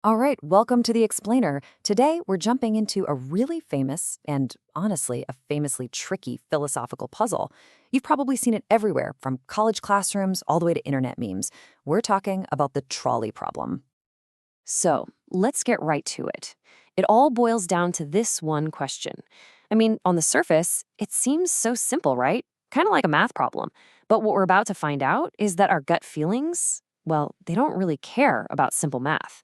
All right, welcome to the Explainer. Today, we're jumping into a really famous and, honestly, a famously tricky philosophical puzzle. You've probably seen it everywhere, from college classrooms all the way to internet memes. We're talking about the trolley problem. So, let's get right to it. It all boils down to this one question. On the surface, it seems so simple, right? Kind of like a math problem. But what we're about to find out is that our gut feelings, well, they don't really care about simple math.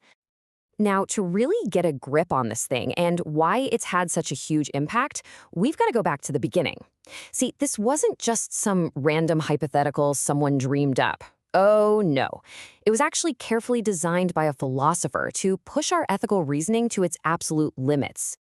Now, to really get a grip on this thing and why it's had such a huge impact, we've got to go back to the beginning. See, this wasn't just some random hypothetical someone dreamed up. Oh, no. It was actually carefully designed by a philosopher to push our ethical reasoning to its absolute limits.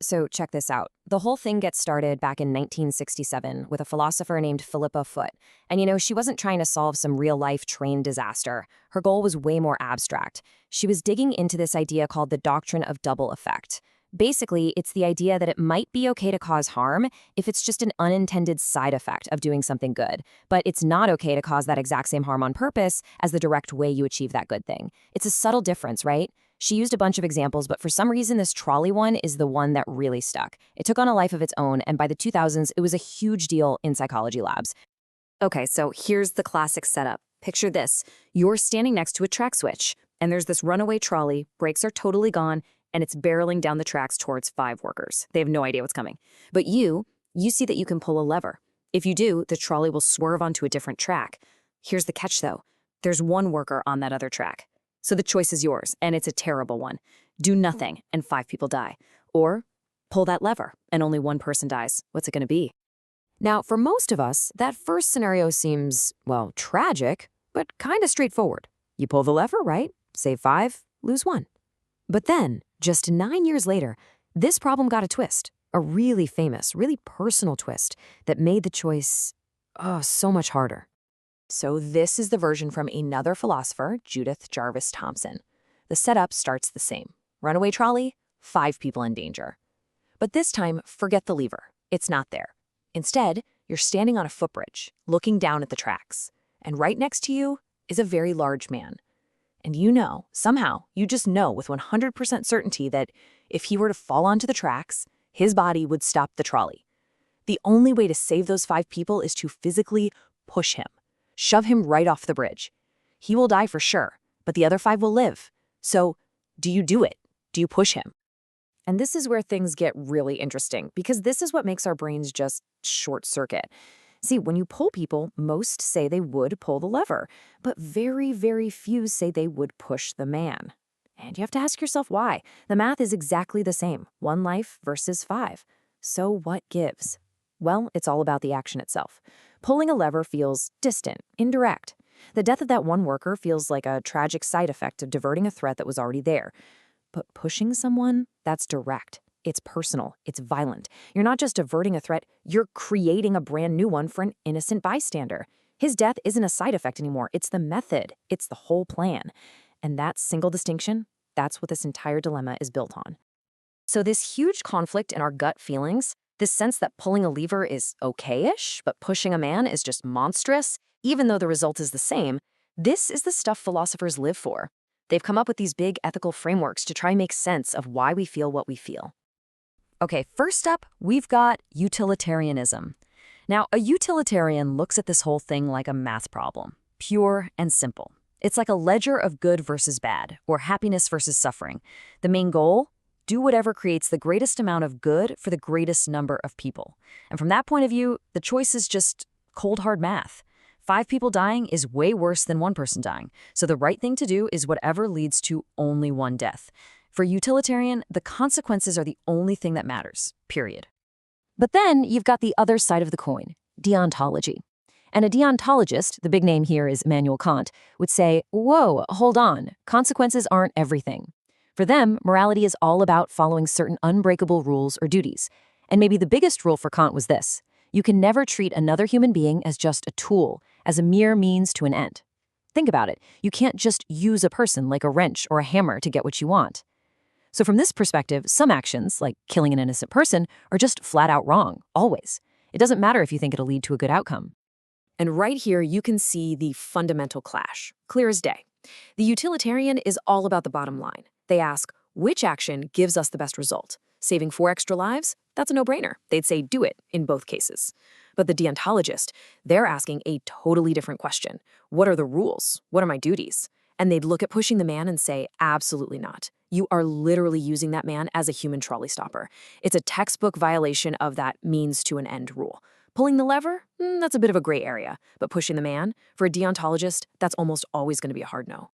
So check this out. The whole thing gets started back in 1967 with a philosopher named Philippa Foot. And she wasn't trying to solve some real-life train disaster. Her goal was way more abstract. She was digging into this idea called the doctrine of double effect. Basically, it's the idea that it might be okay to cause harm if it's just an unintended side effect of doing something good, but it's not okay to cause that exact same harm on purpose as the direct way you achieve that good thing. It's a subtle difference, right? She used a bunch of examples, but for some reason, this trolley one is the one that really stuck. It took on a life of its own, and by the 2000s, it was a huge deal in psychology labs. Okay, so here's the classic setup. Picture this. You're standing next to a track switch, and there's this runaway trolley, brakes are totally gone, and it's barreling down the tracks towards 5 workers. They have no idea what's coming. But you see that you can pull a lever. If you do, the trolley will swerve onto a different track. Here's the catch, though. There's one worker on that other track. So the choice is yours, and it's a terrible one. Do nothing, and 5 people die. Or pull that lever, and only one person dies. What's it going to be? Now, for most of us, that first scenario seems, well, tragic, but kind of straightforward. You pull the lever, right? Save 5, lose 1. But then, just 9 years later, this problem got a twist. A really famous, really personal twist that made the choice, so much harder. So this is the version from another philosopher, Judith Jarvis Thomson. The setup starts the same. Runaway trolley, 5 people in danger. But this time, forget the lever. It's not there. Instead, you're standing on a footbridge, looking down at the tracks. And right next to you is a very large man. And somehow, you just know with 100% certainty that if he were to fall onto the tracks, his body would stop the trolley. The only way to save those 5 people is to physically push him. Shove him right off the bridge. He will die for sure, but the other 5 will live. So, do you do it? Do you push him? And this is where things get really interesting, because this is what makes our brains just short circuit. See, when you pull people, most say they would pull the lever, but very, very few say they would push the man. And you have to ask yourself why. The math is exactly the same, 1 life versus 5. So what gives? Well, it's all about the action itself. Pulling a lever feels distant, indirect. The death of that one worker feels like a tragic side effect of diverting a threat that was already there. But pushing someone, that's direct. It's personal. It's violent. You're not just averting a threat, you're creating a brand new one for an innocent bystander. His death isn't a side effect anymore. It's the method. It's the whole plan. And that single distinction, that's what this entire dilemma is built on. So this huge conflict in our gut feelings, this sense that pulling a lever is okay-ish, but pushing a man is just monstrous, even though the result is the same, this is the stuff philosophers live for. They've come up with these big ethical frameworks to try and make sense of why we feel what we feel. Okay, first up, we've got utilitarianism. Now, a utilitarian looks at this whole thing like a math problem, pure and simple. It's like a ledger of good versus bad, or happiness versus suffering. The main goal? Do whatever creates the greatest amount of good for the greatest number of people. And from that point of view, the choice is just cold, hard math. 5 people dying is way worse than 1 person dying. So the right thing to do is whatever leads to only 1 death. For utilitarian, the consequences are the only thing that matters, period. But then you've got the other side of the coin, deontology. And a deontologist, the big name here is Immanuel Kant, would say, whoa, hold on, consequences aren't everything. For them, morality is all about following certain unbreakable rules or duties. And maybe the biggest rule for Kant was this: you can never treat another human being as just a tool, as a mere means to an end. Think about it. You can't just use a person like a wrench or a hammer to get what you want. So from this perspective, some actions, like killing an innocent person, are just flat out wrong, always. It doesn't matter if you think it'll lead to a good outcome. And right here, you can see the fundamental clash, clear as day. The utilitarian is all about the bottom line. They ask, which action gives us the best result? Saving 4 extra lives? That's a no-brainer. They'd say do it in both cases. But the deontologist, they're asking a totally different question. What are the rules? What are my duties? And they'd look at pushing the man and say, absolutely not. You are literally using that man as a human trolley stopper. It's a textbook violation of that means to an end rule. Pulling the lever? That's a bit of a gray area. But pushing the man? For a deontologist, that's almost always going to be a hard no.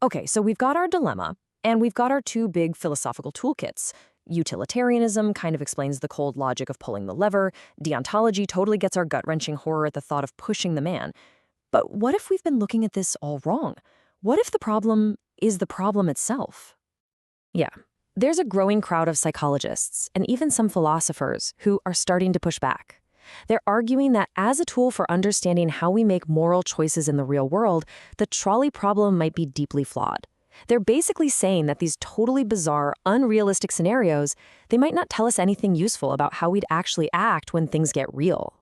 Okay, so we've got our dilemma, and we've got our two big philosophical toolkits. Utilitarianism kind of explains the cold logic of pulling the lever. Deontology totally gets our gut-wrenching horror at the thought of pushing the man. But what if we've been looking at this all wrong? What if the problem is the problem itself? Yeah, there's a growing crowd of psychologists and even some philosophers who are starting to push back. They're arguing that as a tool for understanding how we make moral choices in the real world, the trolley problem might be deeply flawed. They're basically saying that these totally bizarre, unrealistic scenarios, they might not tell us anything useful about how we'd actually act when things get real.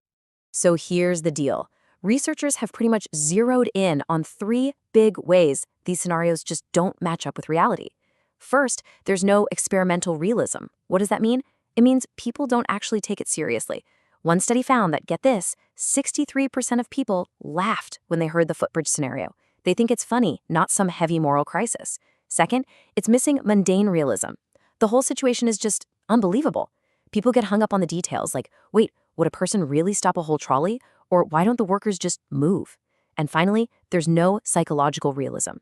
So here's the deal. Researchers have pretty much zeroed in on 3 big ways these scenarios just don't match up with reality. First, there's no experimental realism. What does that mean? It means people don't actually take it seriously. One study found that, get this, 63% of people laughed when they heard the footbridge scenario. They think it's funny, not some heavy moral crisis. Second, it's missing mundane realism. The whole situation is just unbelievable. People get hung up on the details like, wait, would a person really stop a whole trolley? Or why don't the workers just move? And finally, there's no psychological realism.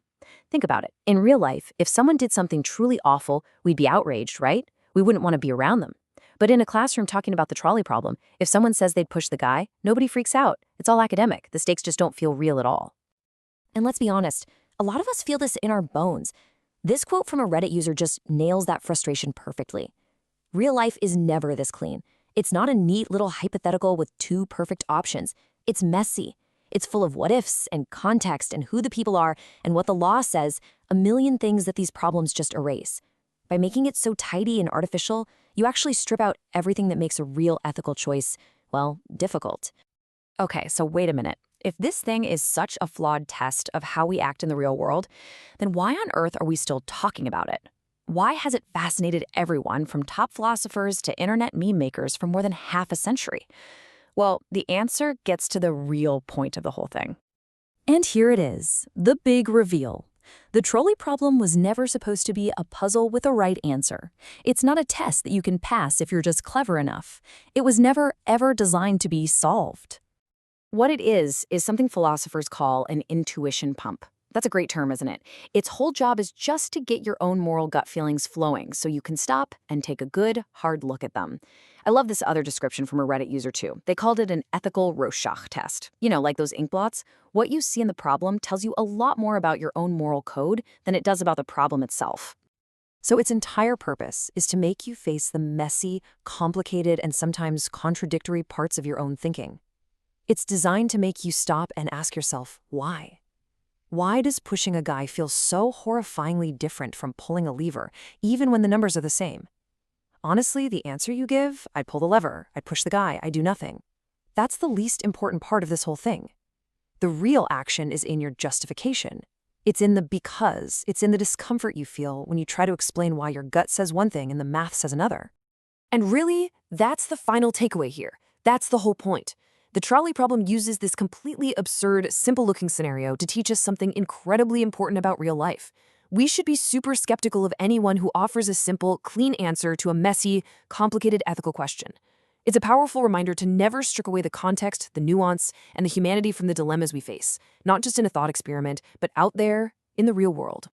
Think about it. In real life, if someone did something truly awful, we'd be outraged, right? We wouldn't want to be around them. But in a classroom talking about the trolley problem, if someone says they'd push the guy, nobody freaks out. It's all academic. The stakes just don't feel real at all. And let's be honest, a lot of us feel this in our bones. This quote from a Reddit user just nails that frustration perfectly. Real life is never this clean. It's not a neat little hypothetical with 2 perfect options. It's messy. It's full of what-ifs and context and who the people are and what the law says, a million things that these problems just erase. By making it so tidy and artificial, you actually strip out everything that makes a real ethical choice, well, difficult. Okay, so wait a minute. If this thing is such a flawed test of how we act in the real world, then why on earth are we still talking about it? Why has it fascinated everyone from top philosophers to internet meme makers for more than half a century? Well, the answer gets to the real point of the whole thing. And here it is, the big reveal. The trolley problem was never supposed to be a puzzle with a right answer. It's not a test that you can pass if you're just clever enough. It was never, ever designed to be solved. What it is something philosophers call an intuition pump. That's a great term, isn't it? Its whole job is just to get your own moral gut feelings flowing so you can stop and take a good, hard look at them. I love this other description from a Reddit user too. They called it an ethical Rorschach test. You know, like those ink blots. What you see in the problem tells you a lot more about your own moral code than it does about the problem itself. So its entire purpose is to make you face the messy, complicated, and sometimes contradictory parts of your own thinking. It's designed to make you stop and ask yourself, why? Why does pushing a guy feel so horrifyingly different from pulling a lever, even when the numbers are the same? Honestly, the answer you give, I'd pull the lever, I'd push the guy, I'd do nothing. That's the least important part of this whole thing. The real action is in your justification. It's in the because, it's in the discomfort you feel when you try to explain why your gut says one thing and the math says another. And really, that's the final takeaway here. That's the whole point. The trolley problem uses this completely absurd, simple-looking scenario to teach us something incredibly important about real life. We should be super skeptical of anyone who offers a simple, clean answer to a messy, complicated ethical question. It's a powerful reminder to never strip away the context, the nuance, and the humanity from the dilemmas we face, not just in a thought experiment, but out there in the real world.